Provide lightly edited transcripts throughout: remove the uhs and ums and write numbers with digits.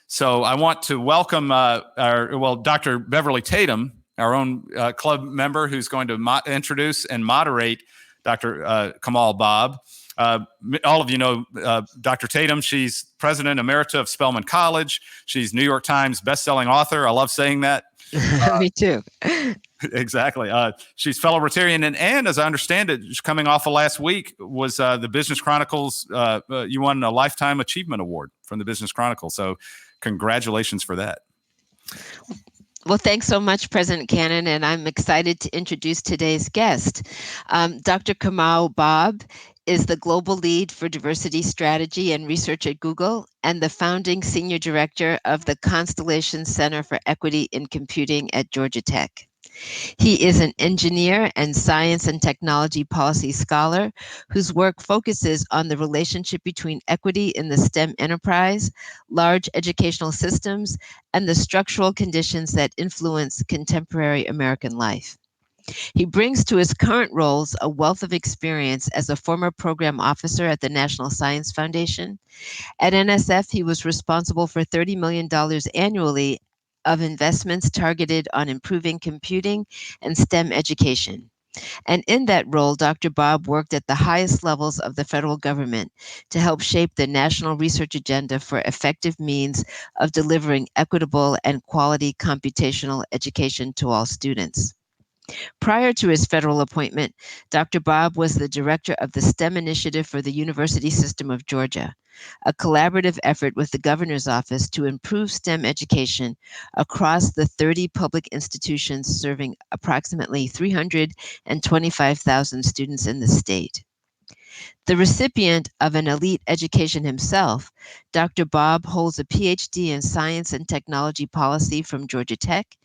So I want to welcome Dr. Beverly Tatum, our own club member, who's going to introduce and moderate Dr. Kamau Bobb. All of you know Dr. Tatum. She's president emerita of Spelman College. She's New York Times bestselling author. I love saying that. Me too. Exactly. She's fellow Rotarian, and as I understand it, coming off of last week, was the Business Chronicles. You won a Lifetime Achievement Award from the Business Chronicle. So congratulations for that. Well, thanks so much, President Cannon, and I'm excited to introduce today's guest. Dr. Kamau Bobb is the global lead for diversity strategy and research at Google and the founding senior director of the Constellation Center for Equity in Computing at Georgia Tech. He is an engineer and science and technology policy scholar whose work focuses on the relationship between equity in the STEM enterprise, large educational systems, and the structural conditions that influence contemporary American life. He brings to his current roles a wealth of experience as a former program officer at the National Science Foundation. At NSF, he was responsible for $30 million annually of investments targeted on improving computing and STEM education. And in that role, Dr. Bobb worked at the highest levels of the federal government to help shape the national research agenda for effective means of delivering equitable and quality computational education to all students. Prior to his federal appointment, Dr. Bobb was the director of the STEM Initiative for the University System of Georgia, a collaborative effort with the governor's office to improve STEM education across the 30 public institutions serving approximately 325,000 students in the state. The recipient of an elite education himself, Dr. Bobb holds a PhD in science and technology policy from Georgia Tech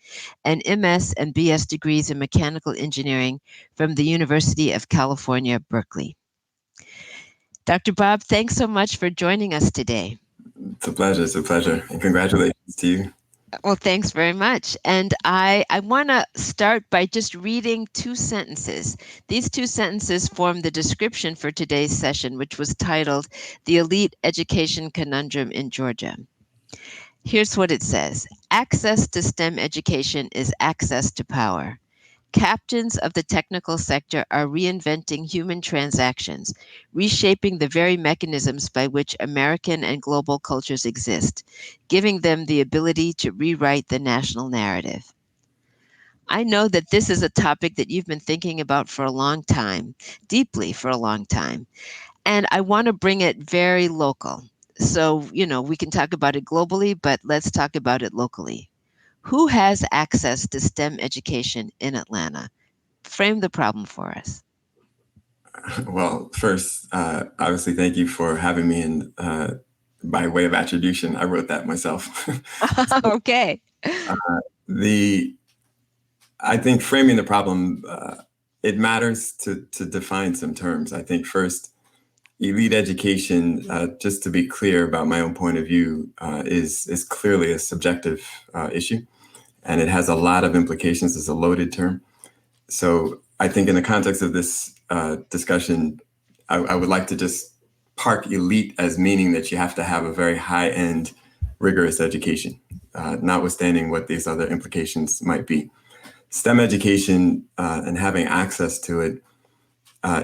and MS and BS degrees in mechanical engineering from the University of California, Berkeley. Dr. Bobb, thanks so much for joining us today. It's a pleasure. It's a pleasure. And congratulations to you. Well, thanks very much. And I want to start by just reading two sentences. These two sentences form the description for today's session, which was titled The Elite Education Conundrum in Georgia. Here's what it says. Access to STEM education is access to power. Captains of the technical sector are reinventing human transactions, reshaping the very mechanisms by which American and global cultures exist, giving them the ability to rewrite the national narrative. I know that this is a topic that you've been thinking about for a long time, deeply for a long time, and I want to bring it very local. So, we can talk about it globally, but let's talk about it locally. Who has access to STEM education in Atlanta? Frame the problem for us. Well, first, obviously, thank you for having me. And by way of attribution, I wrote that myself. Okay. I think framing the problem, it matters to define some terms. I think first, elite education, just to be clear about my own point of view, is clearly a subjective issue. And it has a lot of implications. It's a loaded term. So I think in the context of this discussion, I would like to just park elite as meaning that you have to have a very high-end, rigorous education, notwithstanding what these other implications might be. STEM education and having access to it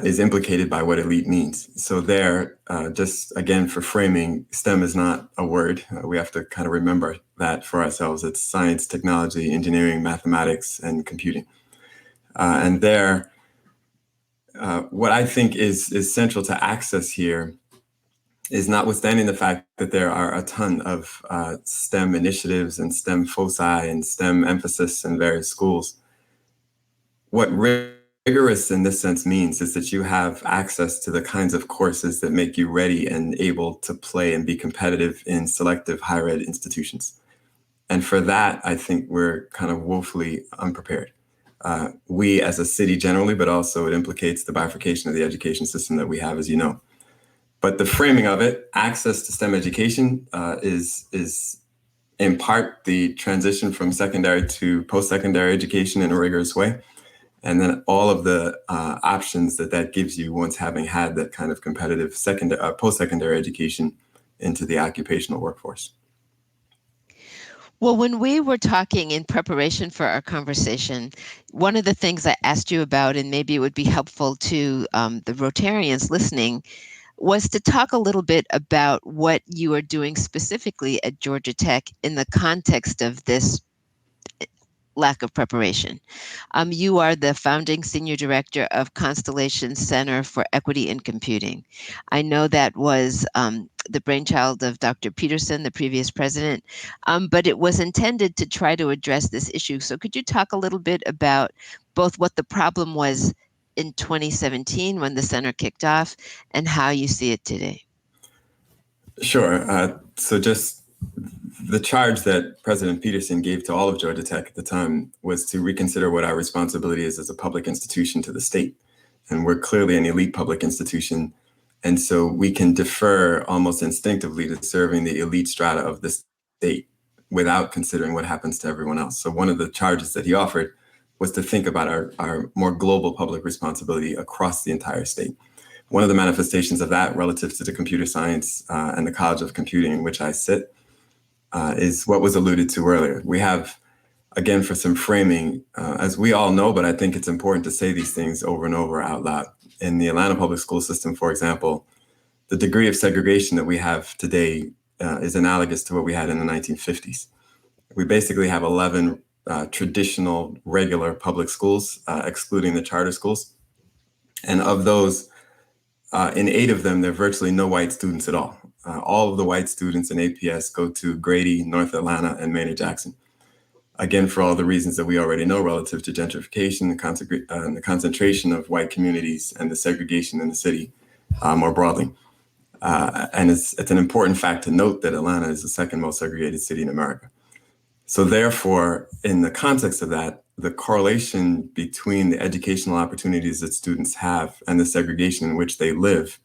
is implicated by what elite means. So just again, for framing, STEM is not a word. We have to kind of remember that for ourselves. It's science, technology, engineering, mathematics, and computing. What I think is central to access here is notwithstanding the fact that there are a ton of STEM initiatives and STEM foci and STEM emphasis in various schools. What rigorous in this sense means is that you have access to the kinds of courses that make you ready and able to play and be competitive in selective higher ed institutions. And for that, I think we're kind of woefully unprepared. We as a city generally, but also it implicates the bifurcation of the education system that we have, as you know. But the framing of it, access to STEM education is in part the transition from secondary to post-secondary education in a rigorous way. And then all of the options that gives you once having had that kind of competitive post-secondary education into the occupational workforce. Well, when we were talking in preparation for our conversation, one of the things I asked you about, and maybe it would be helpful to the Rotarians listening, was to talk a little bit about what you are doing specifically at Georgia Tech in the context of this lack of preparation. You are the founding senior director of Constellation Center for Equity in Computing. I know that was the brainchild of Dr. Peterson, the previous president, but it was intended to try to address this issue. So could you talk a little bit about both what the problem was in 2017 when the center kicked off and how you see it today? Sure. So just the charge that President Peterson gave to all of Georgia Tech at the time was to reconsider what our responsibility is as a public institution to the state. And we're clearly an elite public institution. And so we can defer almost instinctively to serving the elite strata of the state without considering what happens to everyone else. So one of the charges that he offered was to think about our more global public responsibility across the entire state. One of the manifestations of that relative to the computer science and the College of Computing in which I sit is what was alluded to earlier. We have, again, for some framing, as we all know, but I think it's important to say these things over and over out loud. In the Atlanta public school system, for example, the degree of segregation that we have today is analogous to what we had in the 1950s. We basically have 11 traditional, regular public schools, excluding the charter schools. And of those, in 8 of them, there are virtually no white students at all. All of the white students in APS go to Grady, North Atlanta, and Maynard Jackson. Again, for all the reasons that we already know relative to gentrification, the concentration of white communities, and the segregation in the city more broadly. And it's an important fact to note that Atlanta is the second most segregated city in America. So therefore, in the context of that, the correlation between the educational opportunities that students have and the segregation in which they live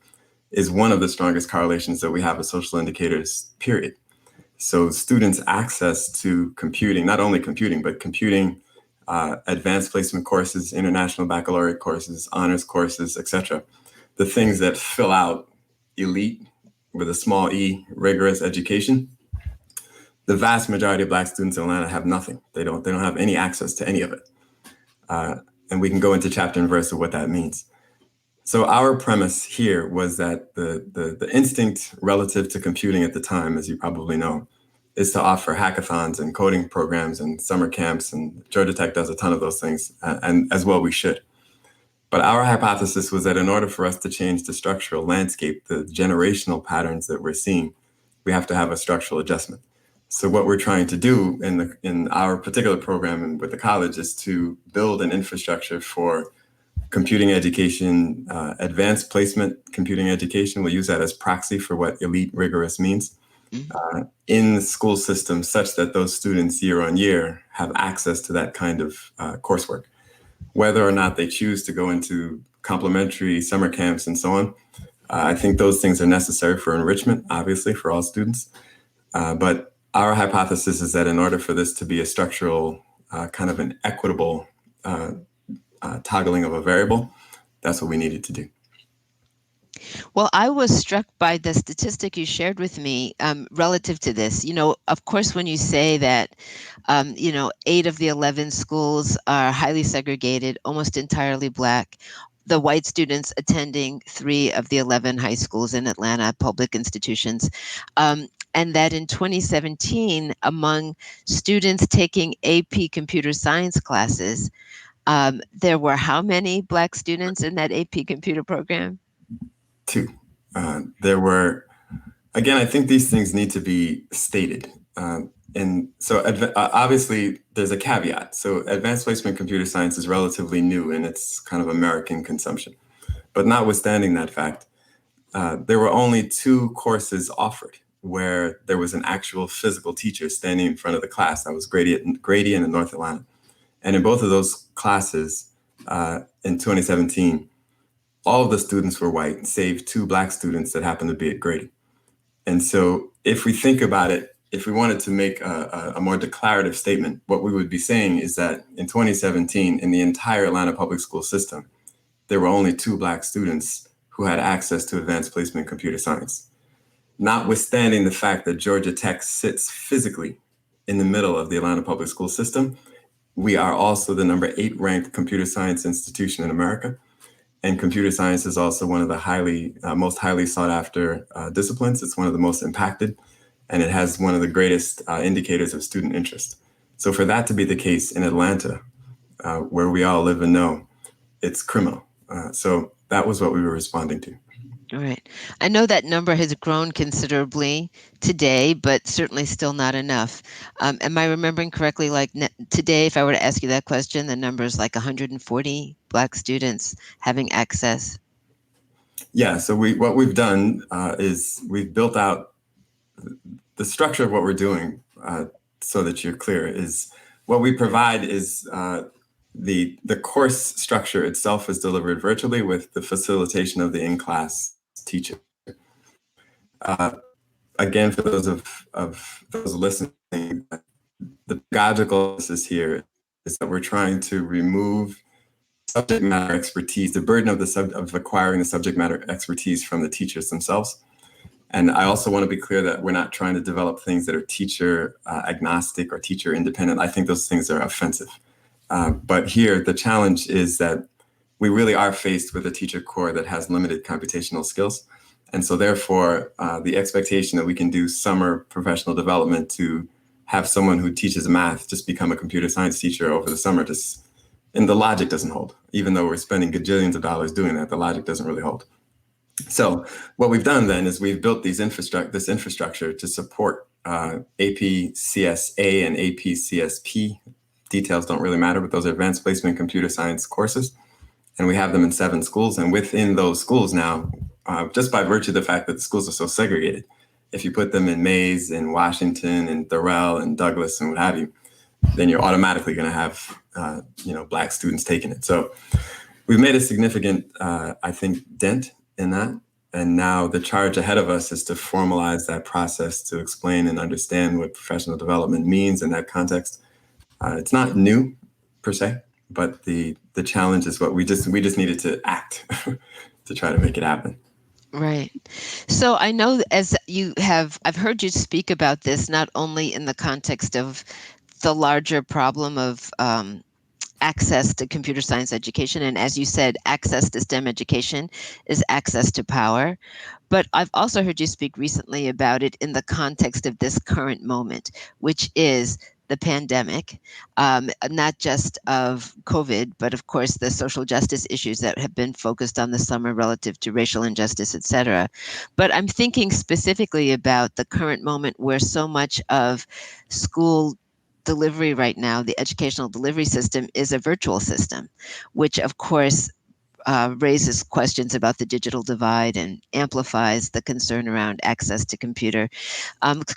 is one of the strongest correlations that we have as social indicators, period. So students' access to computing, not only computing, but computing, advanced placement courses, international baccalaureate courses, honors courses, et cetera, the things that fill out elite with a small e, rigorous education, the vast majority of Black students in Atlanta have nothing. They don't have any access to any of it. And we can go into chapter and verse of what that means. So our premise here was that the instinct relative to computing at the time, as you probably know, is to offer hackathons and coding programs and summer camps, and Georgia Tech does a ton of those things, and as well we should. But our hypothesis was that in order for us to change the structural landscape, the generational patterns that we're seeing, we have to have a structural adjustment. So what we're trying to do in our particular program and with the college is to build an infrastructure for computing education, advanced placement computing education. We'll use that as proxy for what elite rigorous means in the school system, such that those students year on year have access to that kind of coursework. Whether or not they choose to go into complementary summer camps and so on, I think those things are necessary for enrichment, obviously, for all students. But our hypothesis is that in order for this to be a structural, kind of an equitable toggling of a variable, that's what we needed to do. Well, I was struck by the statistic you shared with me relative to this. You know, of course, when you say that, 8 of the 11 schools are highly segregated, almost entirely Black, the white students attending 3 of the 11 high schools in Atlanta, public institutions, and that in 2017, among students taking AP computer science classes, there were how many Black students in that AP computer program? 2. There were, again, I think these things need to be stated. And so obviously there's a caveat. So advanced placement computer science is relatively new in its kind of American consumption. But notwithstanding that fact, there were only 2 courses offered where there was an actual physical teacher standing in front of the class. That was Grady and in North Atlanta. And in both of those classes in 2017, all of the students were white, save 2 Black students that happened to be at Grady. And so if we think about it, if we wanted to make a more declarative statement, what we would be saying is that in 2017, in the entire Atlanta public school system, there were only 2 Black students who had access to advanced placement computer science. Notwithstanding the fact that Georgia Tech sits physically in the middle of the Atlanta public school system. We are also the number 8 ranked computer science institution in America. And computer science is also one of the most highly sought after disciplines. It's one of the most impacted, and it has one of the greatest indicators of student interest. So for that to be the case in Atlanta, where we all live and know, it's criminal. So that was what we were responding to. All right. I know that number has grown considerably today, but certainly still not enough. Am I remembering correctly? Like today, if I were to ask you that question, the number is like 140 Black students having access. Yeah. So what we've done is we've built out the structure of what we're doing. So that you're clear, is what we provide is the course structure itself is delivered virtually with the facilitation of the in-class teacher. Again, for those of those listening, the pedagogical emphasis here is that we're trying to remove subject matter expertise, the burden of acquiring the subject matter expertise from the teachers themselves. And I also want to be clear that we're not trying to develop things that are teacher agnostic or teacher independent. I think those things are offensive. But here, the challenge is that we really are faced with a teacher core that has limited computational skills. And so therefore, the expectation that we can do summer professional development to have someone who teaches math just become a computer science teacher over the summer, and the logic doesn't hold. Even though we're spending gajillions of dollars doing that, the logic doesn't really hold. So what we've done then is we've built this infrastructure to support AP CSA and AP CSP. Details don't really matter, but those are advanced placement computer science courses. And we have them in 7 schools. And within those schools now, just by virtue of the fact that the schools are so segregated, if you put them in Mays and Washington and Thurell and Douglas and what have you, then you're automatically going to have Black students taking it. So we've made a significant, I think, dent in that. And now the charge ahead of us is to formalize that process, to explain and understand what professional development means in that context. It's not new per se, but the challenge is what we just needed to act to try to make it happen. Right. So I know I've heard you speak about this not only in the context of the larger problem of access to computer science education. And as you said, access to STEM education is access to power. But I've also heard you speak recently about it in the context of this current moment, which is the pandemic, not just of COVID, but of course the social justice issues that have been focused on the summer relative to racial injustice, et cetera. But I'm thinking specifically about the current moment where so much of school delivery right now, the educational delivery system, is a virtual system, which of course raises questions about the digital divide and amplifies the concern around access to computer.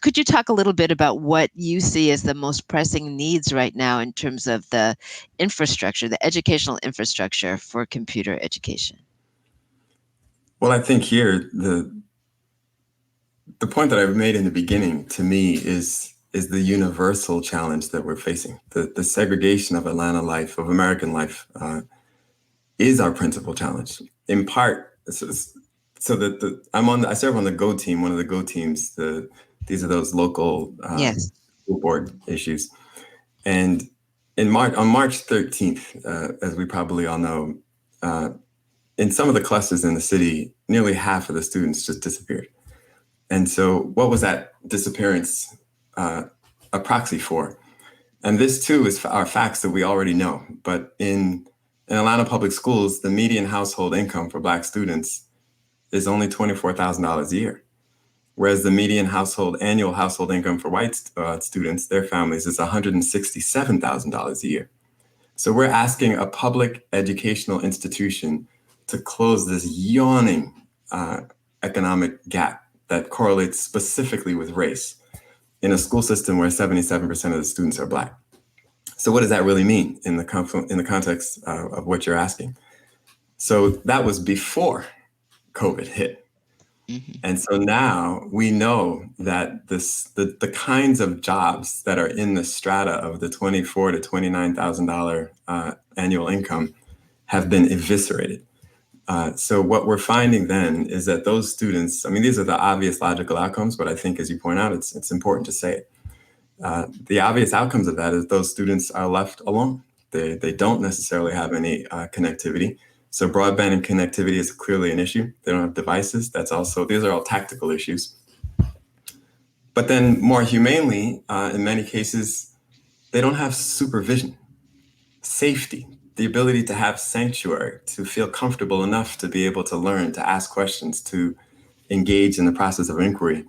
Could you talk a little bit about what you see as the most pressing needs right now in terms of the infrastructure, the educational infrastructure for computer education? Well, I think here the point that I made in the beginning, to me, is the universal challenge that we're facing. The segregation of Atlanta life, of American life, is our principal challenge. In part, so that I serve on the GO team, one of the GO teams. These are those local Yes. school board issues. And on March 13th, as we probably all know, in some of the clusters in the city, nearly half of the students just disappeared. And so what was that disappearance a proxy for? And this too are facts that we already know. But in Atlanta public schools, the median household income for Black students is only $24,000 a year. Whereas the median annual household income for white students, their families, is $167,000 a year. So we're asking a public educational institution to close this yawning economic gap that correlates specifically with race in a school system where 77% of the students are Black. So what does that really mean in the context of what you're asking? So that was before COVID hit. Mm-hmm. And so now we know that the kinds of jobs that are in the strata of the $24,000 to $29,000 annual income have been eviscerated. So what we're finding then is that those students, I mean, these are the obvious logical outcomes, but I think, as you point out, it's important to say it. The obvious outcomes of that is those students are left alone. They don't necessarily have any connectivity. So broadband and connectivity is clearly an issue. They don't have devices. These are all tactical issues. But then more humanely, in many cases, they don't have supervision, safety, the ability to have sanctuary, to feel comfortable enough to be able to learn, to ask questions, to engage in the process of inquiry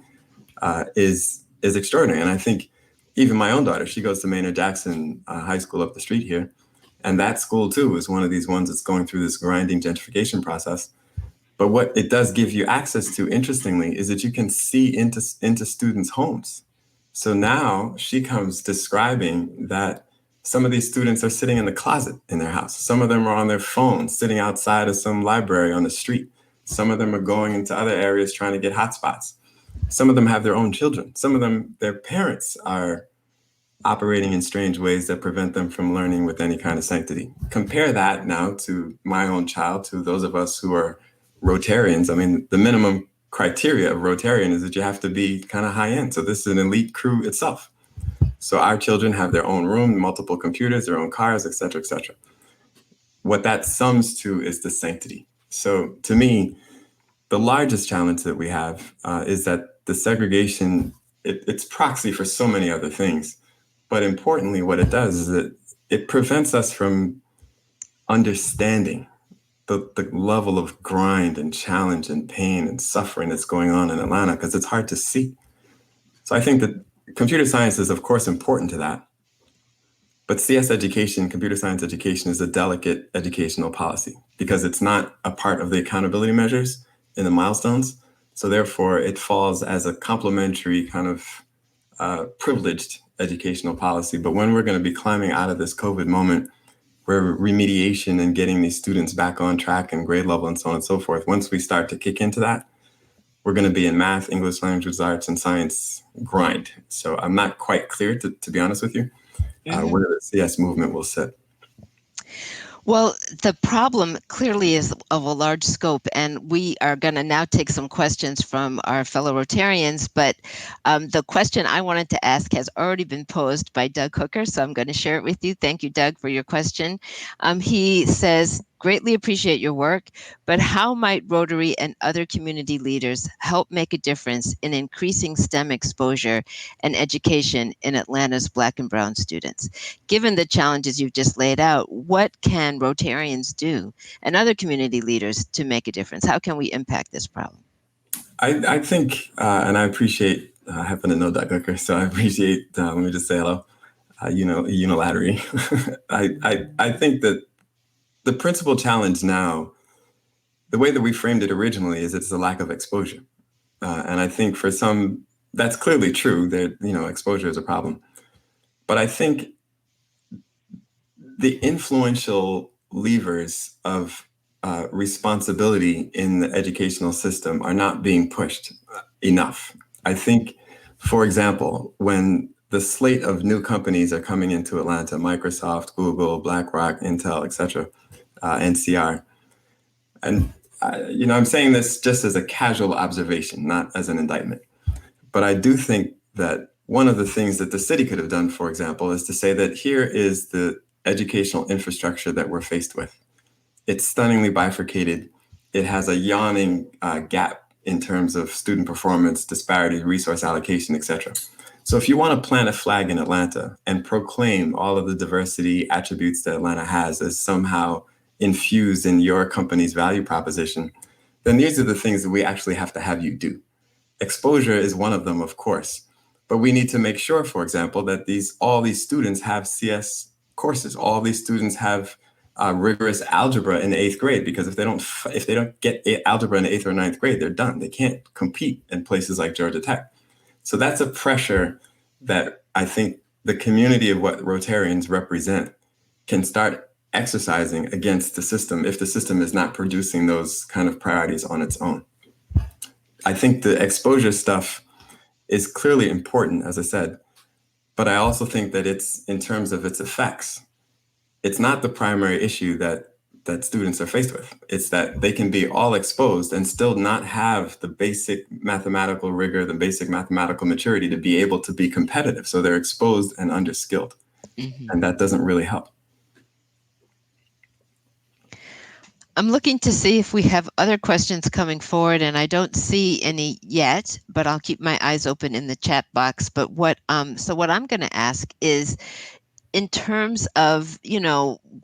is extraordinary. And I think even my own daughter, she goes to Maynard Jackson High School up the street here. And that school, too, is one of these ones that's going through this grinding gentrification process. But what it does give you access to, interestingly, is that you can see into students' homes. So now she comes describing that some of these students are sitting in the closet in their house. Some of them are on their phones, sitting outside of some library on the street. Some of them are going into other areas trying to get hotspots. Some of them have their own children. Some of them, their parents are operating in strange ways that prevent them from learning with any kind of sanctity. Compare that now to my own child, to those of us who are Rotarians. I mean, the minimum criteria of Rotarian is that you have to be kind of high end. So this is an elite crew itself. So our children have their own room, multiple computers, their own cars, et cetera, et cetera. What that sums to is the sanctity. So to me, the largest challenge that we have is that the segregation, it's proxy for so many other things. But importantly, what it does is that it prevents us from understanding the level of grind and challenge and pain and suffering that's going on in Atlanta, because it's hard to see. So I think that computer science is, of course, important to that. But CS education, computer science education, is a delicate educational policy because it's not a part of the accountability measures in the milestones. So therefore, it falls as a complementary kind of privileged educational policy. But when we're going to be climbing out of this COVID moment, where remediation and getting these students back on track and grade level and so on and so forth, once we start to kick into that, we're going to be in math, English language arts, and science grind. So I'm not quite clear, to be honest with you, where the CS movement will sit. Well, the problem clearly is of a large scope, and we are going to now take some questions from our fellow Rotarians, but the question I wanted to ask has already been posed by Doug Hooker, so I'm going to share it with you. Thank you, Doug, for your question. He says, greatly appreciate your work, but how might Rotary and other community leaders help make a difference in increasing STEM exposure and education in Atlanta's Black and Brown students? Given the challenges you've just laid out, what can Rotarians do and other community leaders to make a difference? How can we impact this problem? I think, and I appreciate, I happen to know Doug Hooker, so I appreciate, let me just say hello, unilaterally. I think that the principal challenge now, the way that we framed it originally, is it's a lack of exposure. And I think for some, that's clearly true, that, exposure is a problem. But I think the influential levers of responsibility in the educational system are not being pushed enough. I think, for example, when the slate of new companies are coming into Atlanta, Microsoft, Google, BlackRock, Intel, et cetera, NCR. And, I'm saying this just as a casual observation, not as an indictment. But I do think that one of the things that the city could have done, for example, is to say that here is the educational infrastructure that we're faced with. It's stunningly bifurcated. It has a yawning gap in terms of student performance, disparity, resource allocation, et cetera. So if you want to plant a flag in Atlanta and proclaim all of the diversity attributes that Atlanta has as somehow infused in your company's value proposition, then these are the things that we actually have to have you do. Exposure is one of them, of course, but we need to make sure, for example, that all these students have CS courses. All these students have rigorous algebra in the 8th grade, because if they don't get algebra in the 8th or 9th grade, they're done. They can't compete in places like Georgia Tech. So that's a pressure that I think the community of what Rotarians represent can start exercising against the system if the system is not producing those kind of priorities on its own. I think the exposure stuff is clearly important, as I said, but I also think that it's, in terms of its effects, it's not the primary issue that that students are faced with. It's that they can be all exposed and still not have the basic mathematical rigor, the basic mathematical maturity to be able to be competitive. So they're exposed and underskilled. Mm-hmm. And that doesn't really help. I'm looking to see if we have other questions coming forward, and I don't see any yet, but I'll keep my eyes open in the chat box. But what I'm going to ask is, in terms of,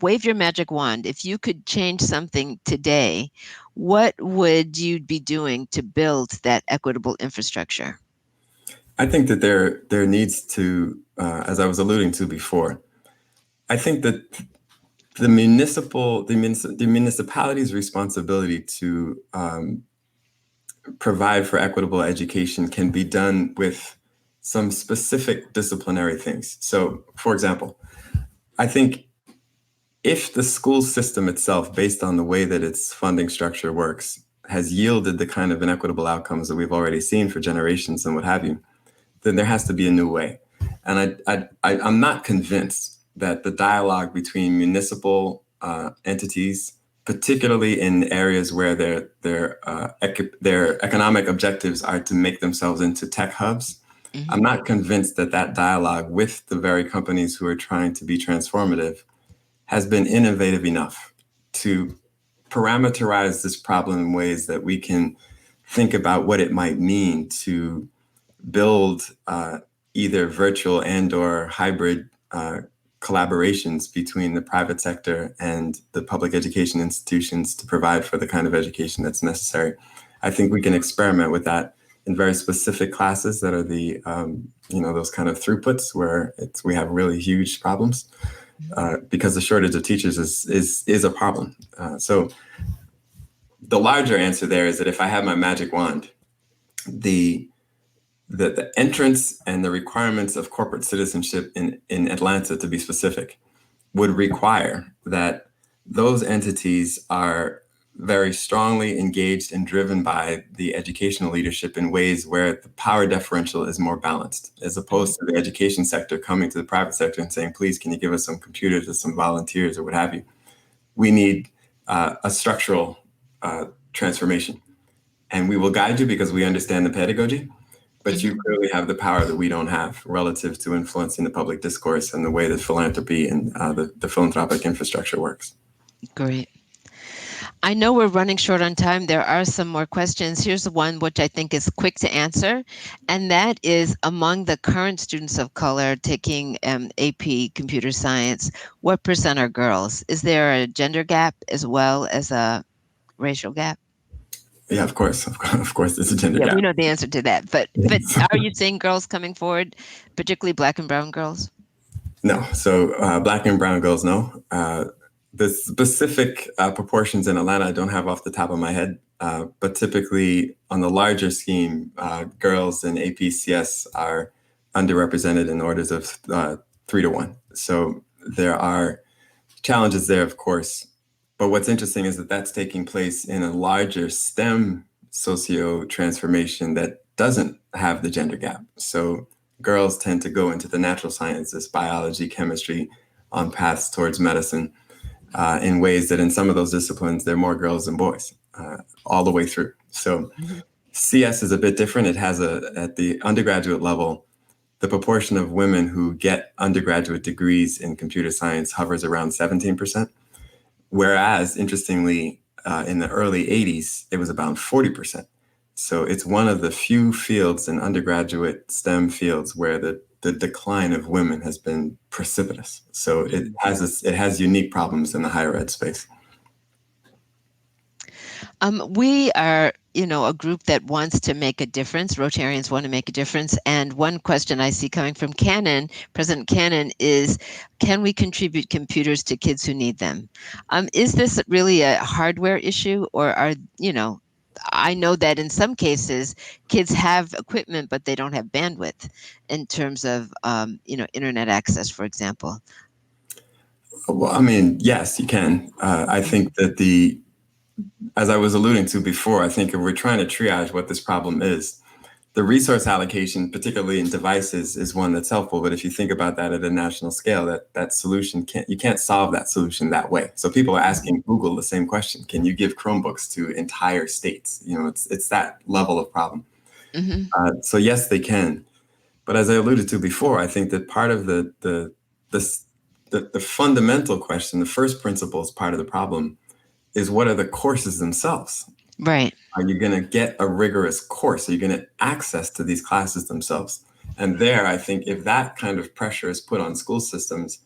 wave your magic wand, if you could change something today, what would you be doing to build that equitable infrastructure? I think that there needs to, as I was alluding to before, I think that the municipality's responsibility to provide for equitable education can be done with some specific disciplinary things. So, for example, I think if the school system itself, based on the way that its funding structure works, has yielded the kind of inequitable outcomes that we've already seen for generations and what have you, then there has to be a new way. And I'm not convinced that the dialogue between municipal entities, particularly in areas where their economic objectives are to make themselves into tech hubs, mm-hmm. I'm not convinced that that dialogue with the very companies who are trying to be transformative has been innovative enough to parameterize this problem in ways that we can think about what it might mean to build either virtual and or hybrid collaborations between the private sector and the public education institutions to provide for the kind of education that's necessary. I think we can experiment with that in very specific classes that are the, those kind of throughputs where we have really huge problems because the shortage of teachers is a problem. So the larger answer there is that if I have my magic wand, the entrance and the requirements of corporate citizenship in Atlanta, to be specific, would require that those entities are very strongly engaged and driven by the educational leadership in ways where the power differential is more balanced, as opposed to the education sector coming to the private sector and saying, please, can you give us some computers or some volunteers or what have you? We need a structural transformation. And we will guide you because we understand the pedagogy. But you clearly have the power that we don't have relative to influencing the public discourse and the way that philanthropy and the philanthropic infrastructure works. Great. I know we're running short on time. There are some more questions. Here's the one which I think is quick to answer, and that is, among the current students of color taking AP computer science, what % are girls? Is there a gender gap as well as a racial gap? Yeah, of course, there's a gender gap. Yeah, we know the answer to that, but are you seeing girls coming forward, particularly Black and brown girls? No, so Black and brown girls, no. The specific proportions in Atlanta I don't have off the top of my head, but typically on the larger scheme, girls in APCS are underrepresented in orders of 3 to 1. So there are challenges there, of course. But what's interesting is that that's taking place in a larger STEM socio-transformation that doesn't have the gender gap. So girls tend to go into the natural sciences, biology, chemistry, on paths towards medicine in ways that in some of those disciplines, there are more girls than boys all the way through. So CS is a bit different. It has at the undergraduate level, the proportion of women who get undergraduate degrees in computer science hovers around 17%. Whereas, interestingly, in the early 80s, it was about 40%. So it's one of the few fields in undergraduate STEM fields where the decline of women has been precipitous. So it has unique problems in the higher ed space. We are, a group that wants to make a difference. Rotarians want to make a difference. And one question I see coming from President Cannon, is, can we contribute computers to kids who need them? Is this really a hardware issue, or I know that in some cases kids have equipment, but they don't have bandwidth in terms of, internet access, for example. Well, I mean, yes, you can. I think that as I was alluding to before, I think if we're trying to triage what this problem is, the resource allocation, particularly in devices, is one that's helpful. But if you think about that at a national scale, that solution you can't solve that solution that way. So people are asking Google the same question: can you give Chromebooks to entire states? It's that level of problem. So yes, they can. But as I alluded to before, I think that part of the fundamental question, the first principles part of the problem, is what are the courses themselves? Right. Are you going to get a rigorous course? Are you going to access to these classes themselves? And there, I think if that kind of pressure is put on school systems,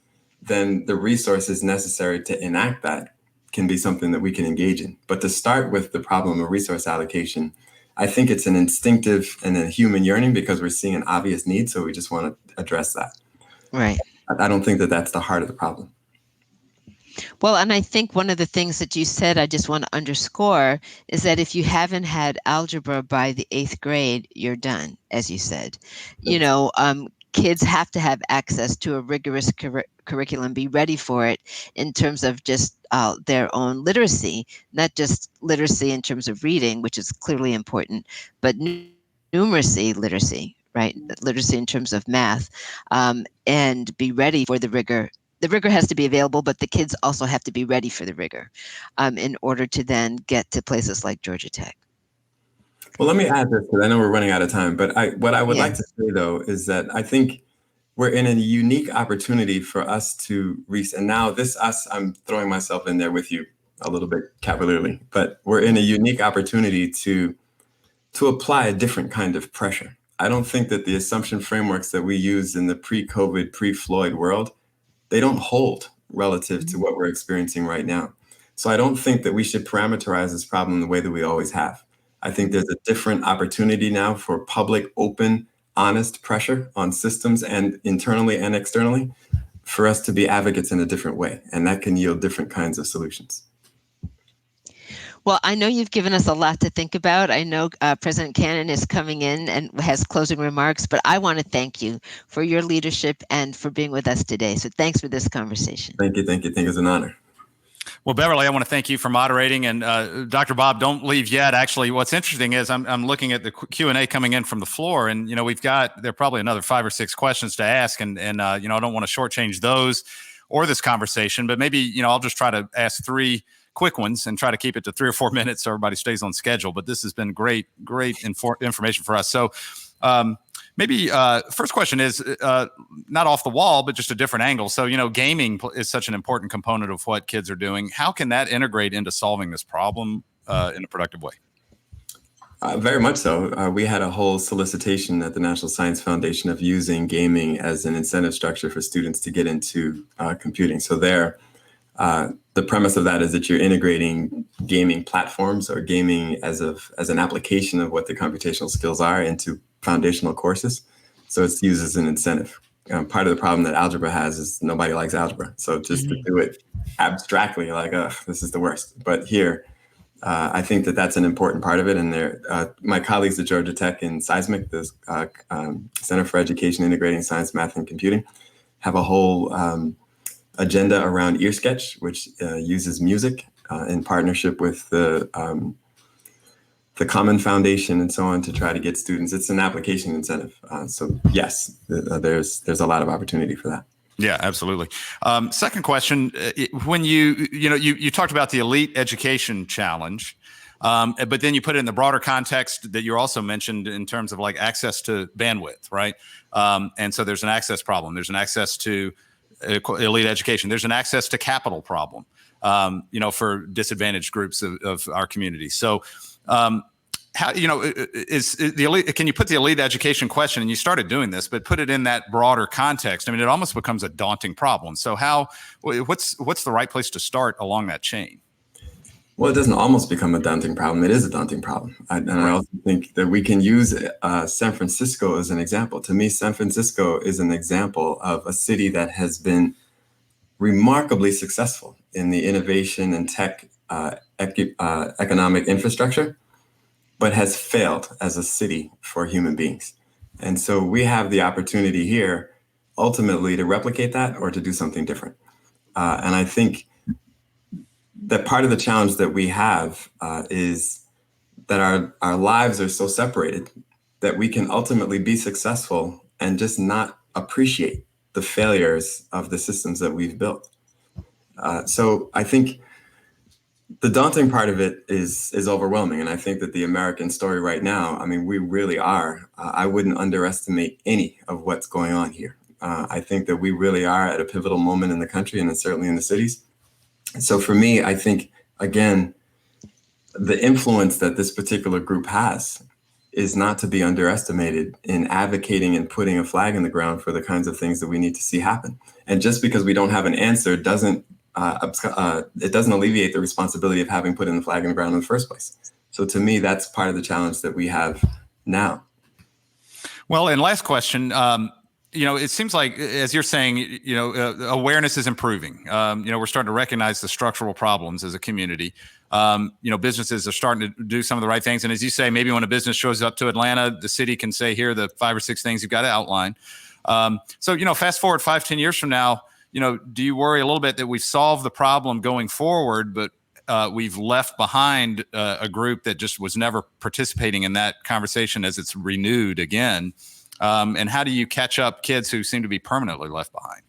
then the resources necessary to enact that can be something that we can engage in. But to start with the problem of resource allocation, I think it's an instinctive and a human yearning because we're seeing an obvious need. So we just want to address that. Right. I don't think that that's the heart of the problem. Well, and I think one of the things that you said, I just want to underscore, is that if you haven't had algebra by the 8th grade, you're done, as you said. Kids have to have access to a rigorous curriculum, be ready for it in terms of just their own literacy, not just literacy in terms of reading, which is clearly important, but numeracy literacy, right? Literacy in terms of math, and be ready for the rigor. The rigor has to be available, but the kids also have to be ready for the rigor in order to then get to places like Georgia Tech. Well, let me add this because I know we're running out of time. But what I would like to say, though, is that I think we're in a unique opportunity for us to reach. And now I'm throwing myself in there with you a little bit cavalierly, but we're in a unique opportunity to apply a different kind of pressure. I don't think that the assumption frameworks that we used in the pre-COVID, pre-Floyd world, they don't hold relative to what we're experiencing right now. So I don't think that we should parameterize this problem the way that we always have. I think there's a different opportunity now for public, open, honest pressure on systems and internally and externally for us to be advocates in a different way. And that can yield different kinds of solutions. Well, I know you've given us a lot to think about. I know President Cannon is coming in and has closing remarks, but I want to thank you for your leadership and for being with us today. So thanks for this conversation. Thank you. Thank you. Think it's an honor. Well, Beverly, I want to thank you for moderating, and Dr. Bobb, don't leave yet. Actually, what's interesting is I'm looking at the Q&A coming in from the floor, and there are probably another 5 or 6 questions to ask, and I don't want to shortchange those or this conversation, but maybe I'll just try to ask 3 quick ones and try to keep it to 3 or 4 minutes so everybody stays on schedule. But this has been great information for us. So maybe first question is not off the wall, but just a different angle. So, gaming is such an important component of what kids are doing. How can that integrate into solving this problem in a productive way? Very much so. We had a whole solicitation at the National Science Foundation of using gaming as an incentive structure for students to get into computing. So the premise of that is that you're integrating gaming platforms or gaming as an application of what the computational skills are into foundational courses. So it's used as an incentive. Part of the problem that algebra has is nobody likes algebra. So just to do it abstractly, like, this is the worst. But here, I think that that's an important part of it. And my colleagues at Georgia Tech in Seismic, the Center for Education Integrating Science, Math, and Computing, have a whole agenda around EarSketch, which uses music in partnership with the Common Foundation and so on to try to get students. It's an application incentive. So yes, there's a lot of opportunity for that. Yeah, absolutely. Second question: when you talked about the elite education challenge, but then you put it in the broader context that you also mentioned in terms of like access to bandwidth, right? And so there's an access problem. There's an access to elite education. There's an access to capital problem, for disadvantaged groups of our community. So, how is the elite? Can you put the elite education question? And you started doing this, but put it in that broader context. I mean, it almost becomes a daunting problem. So, what's the right place to start along that chain? Well, it doesn't almost become a daunting problem. It is a daunting problem. I also think that we can use San Francisco as an example. To me, San Francisco is an example of a city that has been remarkably successful in the innovation and tech economic infrastructure, but has failed as a city for human beings. And so we have the opportunity here ultimately to replicate that or to do something different. And I think that part of the challenge that we have is that our lives are so separated that we can ultimately be successful and just not appreciate the failures of the systems that we've built. So I think the daunting part of it is overwhelming. And I think that the American story right now, I mean, we really are. I wouldn't underestimate any of what's going on here. I think that we really are at a pivotal moment in the country and certainly in the cities. So for me, I think, again, the influence that this particular group has is not to be underestimated in advocating and putting a flag in the ground for the kinds of things that we need to see happen. And just because we don't have an answer doesn't alleviate the responsibility of having put in the flag in the ground in the first place. So to me, that's part of the challenge that we have now. Well, and last question, it seems like, as you're saying, awareness is improving. We're starting to recognize the structural problems as a community. Businesses are starting to do some of the right things. And as you say, maybe when a business shows up to Atlanta, the city can say, here are the 5 or 6 things you've got to outline. So fast forward 5-10 years from now, do you worry a little bit that we've solved the problem going forward, but we've left behind a group that just was never participating in that conversation as it's renewed again? And how do you catch up kids who seem to be permanently left behind?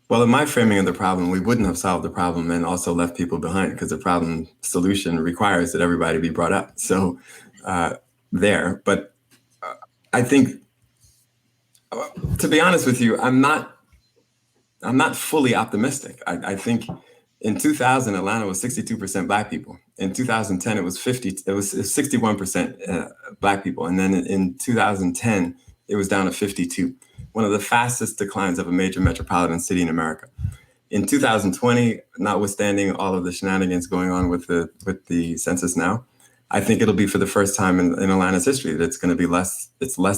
Well, in my framing of the problem, we wouldn't have solved the problem and also left people behind, because the problem solution requires that everybody be brought up. So but I think, to be honest with you, I'm not fully optimistic. I think in 2000, Atlanta was 62% Black people. In 2010, it was 61% Black people. And then in 2010, it was down to 52. One of the fastest declines of a major metropolitan city in America. In 2020, notwithstanding all of the shenanigans going on with the census now, I think it'll be for the first time in Atlanta's history that it's going to be less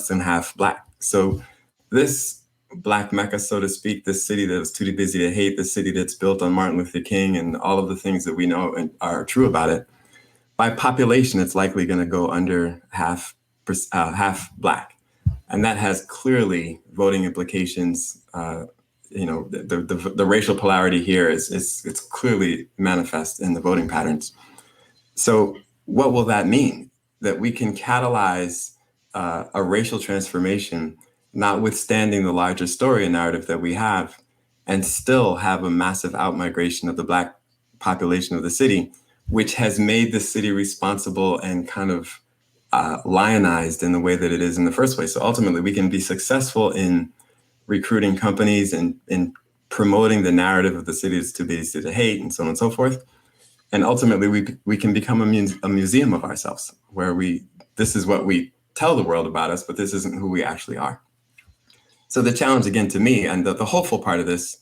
than half Black. So this Black Mecca, so to speak, this city that was too busy to hate, this city that's built on Martin Luther King and all of the things that we know and are true about it, by population, it's likely going to go under half Black. And that has clearly voting implications. The racial polarity here it's clearly manifest in the voting patterns. So what will that mean? That we can catalyze a racial transformation, notwithstanding the larger story and narrative that we have, and still have a massive outmigration of the Black population of the city, which has made the city responsible and kind of lionized in the way that it is in the first place. So ultimately, we can be successful in recruiting companies and in promoting the narrative of the city as too busy to hate and so on and so forth. And ultimately, we can become a museum of ourselves, where this is what we tell the world about us, but this isn't who we actually are. So the challenge, again, to me, and the hopeful part of this,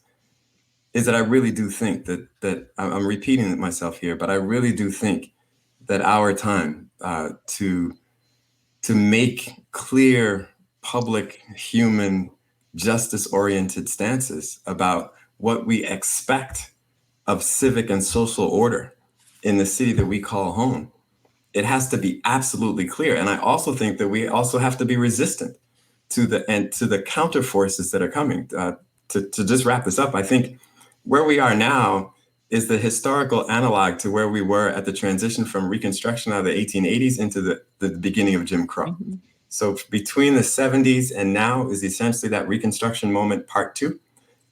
is that I really do think that I'm repeating myself here, but I really do think that our time to make clear, public, human, justice-oriented stances about what we expect of civic and social order in the city that we call home, it has to be absolutely clear. And I also think that we also have to be resistant to the counter forces that are coming. To just wrap this up, I think where we are now is the historical analog to where we were at the transition from Reconstruction out of the 1880s into the beginning of Jim Crow. Mm-hmm. So between the 70s and now is essentially that Reconstruction moment part 2.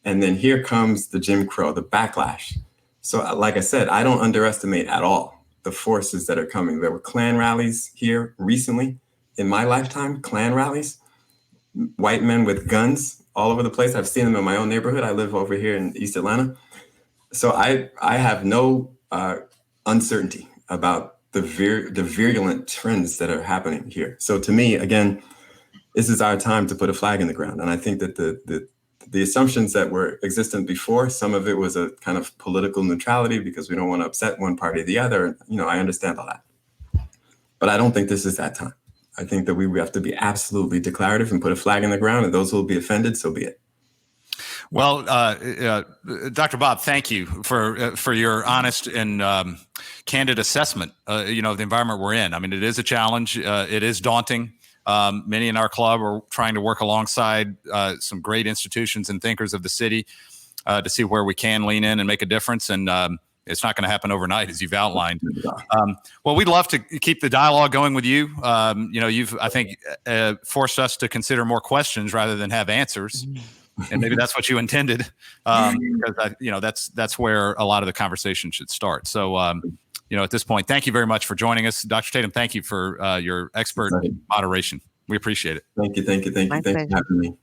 And then here comes the Jim Crow, the backlash. So like I said, I don't underestimate at all the forces that are coming. There were Klan rallies here recently in my lifetime, Klan rallies, white men with guns all over the place. I've seen them in my own neighborhood. I live over here in East Atlanta. So I have no uncertainty about the virulent trends that are happening here. So to me, again, this is our time to put a flag in the ground. And I think that the assumptions that were existent before, some of it was a kind of political neutrality because we don't want to upset one party or the other. I understand all that. But I don't think this is that time. I think that we have to be absolutely declarative and put a flag in the ground, and those who will be offended, so be it. Well, Dr. Bobb, thank you for your honest and candid assessment, of the environment we're in. I mean, it is a challenge. It is daunting. Many in our club are trying to work alongside some great institutions and thinkers of the city to see where we can lean in and make a difference. And It's not going to happen overnight, as you've outlined. Well, we'd love to keep the dialogue going with you. You've, I think, forced us to consider more questions rather than have answers. And maybe that's what you intended, because that's where a lot of the conversation should start. So, at this point, thank you very much for joining us. Dr. Tatum, thank you for your expert moderation. We appreciate it. Thank you. Thanks for having me.